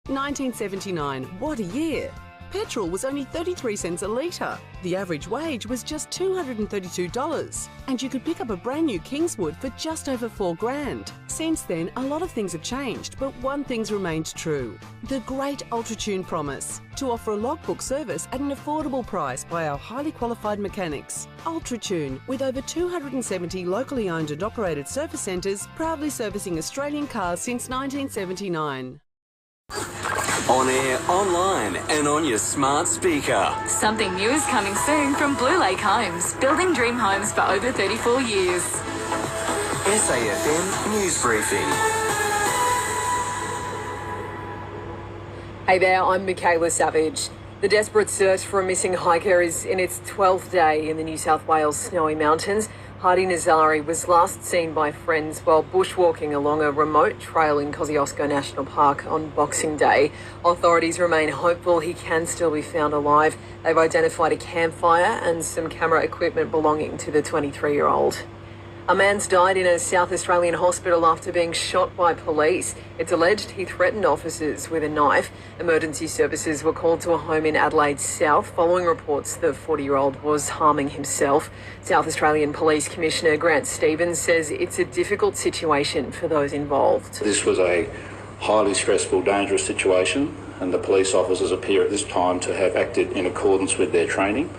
1979, what a year. Petrol was only 33 cents a litre. The average wage was just $232. And you could pick up a brand new Kingswood for just over $4,000. Since then, a lot of things have changed, but one thing's remained true. The great UltraTune promise, to offer a logbook service at an affordable price by our highly qualified mechanics. UltraTune, with over 270 locally owned and operated service centres, proudly servicing Australian cars since 1979. On air, online, and on your smart speaker. Something new is coming soon from Blue Lake Homes, building dream homes for over 34 years. SAFM News Briefing. Hey there, I'm Mikayla Savage. The desperate search for a missing hiker is in its 12th day in the New South Wales snowy mountains. Hardy Nazari was last seen by friends while bushwalking along a remote trail in Kosciuszko National Park on Boxing Day. Authorities remain hopeful he can still be found alive. They've identified a campfire and some camera equipment belonging to the 23-year-old. A man's died in a South Australian hospital after being shot by police. It's alleged he threatened officers with a knife. Emergency services were called to a home in Adelaide South following reports the 40-year-old was harming himself. South Australian Police Commissioner Grant Stevens says it's a difficult situation for those involved. This was a highly stressful, dangerous situation, and the police officers appear at this time to have acted in accordance with their training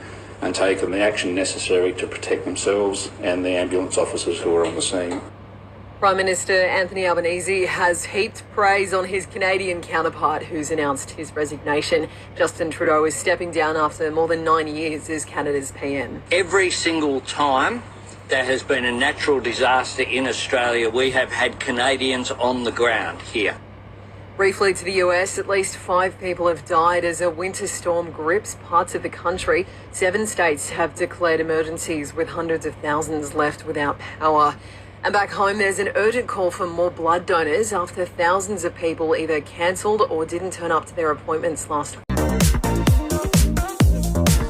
and taken the action necessary to protect themselves and the ambulance officers who were on the scene. Prime Minister Anthony Albanese has heaped praise on his Canadian counterpart who's announced his resignation. Justin Trudeau is stepping down after more than 9 years as Canada's PM. Every single time there has been a natural disaster in Australia, we have had Canadians on the ground here. Briefly to the US, at least 5 people have died as a winter storm grips parts of the country. 7 states have declared emergencies with hundreds of thousands left without power. And back home, there's an urgent call for more blood donors after thousands of people either cancelled or didn't turn up to their appointments last week.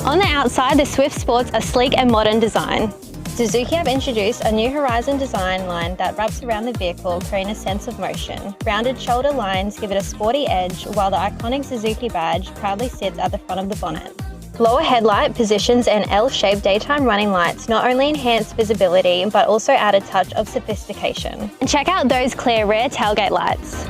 On the outside, the Swift sports a sleek and modern design. Suzuki have introduced a new Horizon design line that wraps around the vehicle, creating a sense of motion. Rounded shoulder lines give it a sporty edge, while the iconic Suzuki badge proudly sits at the front of the bonnet. Lower headlight positions and L-shaped daytime running lights not only enhance visibility, but also add a touch of sophistication. And check out those clear rear tailgate lights.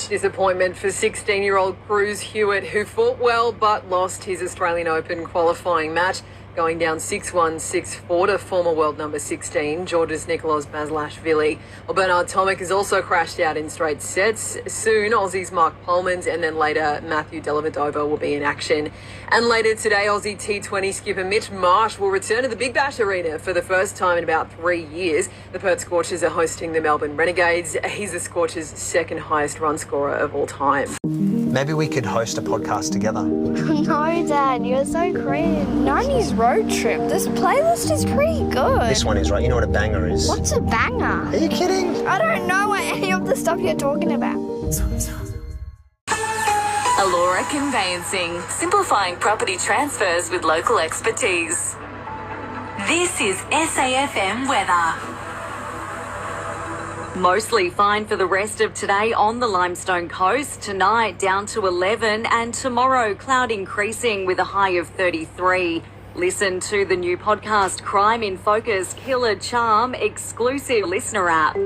Disappointment for 16-year-old Cruz Hewitt, who fought well but lost his Australian Open qualifying match, going down 6-1, 6-4 to former world number 16, Georgia's Nicolas Basilashvili. Well, Bernard Tomic has also crashed out in straight sets. Soon, Aussie's Mark Polmans and then later Matthew Dellavedova will be in action. And later today, Aussie T20 skipper Mitch Marsh will return to the Big Bash Arena for the first time in about 3 years. The Perth Scorchers are hosting the Melbourne Renegades. He's the Scorchers' second highest run scorer of all time. Maybe we could host a podcast together. No, Dad, you're so cringe. 90s road trip. This playlist is pretty good. This one is, right? You know what a banger is? What's a banger? Are you kidding? I don't know any of the stuff you're talking about. Alora Conveyancing, simplifying property transfers with local expertise. This is SAFM weather. Mostly fine for the rest of today on the Limestone coast. Tonight down to 11 and tomorrow cloud increasing with a high of 33. Listen to the new podcast Crime in Focus Killer Charm exclusive listener app.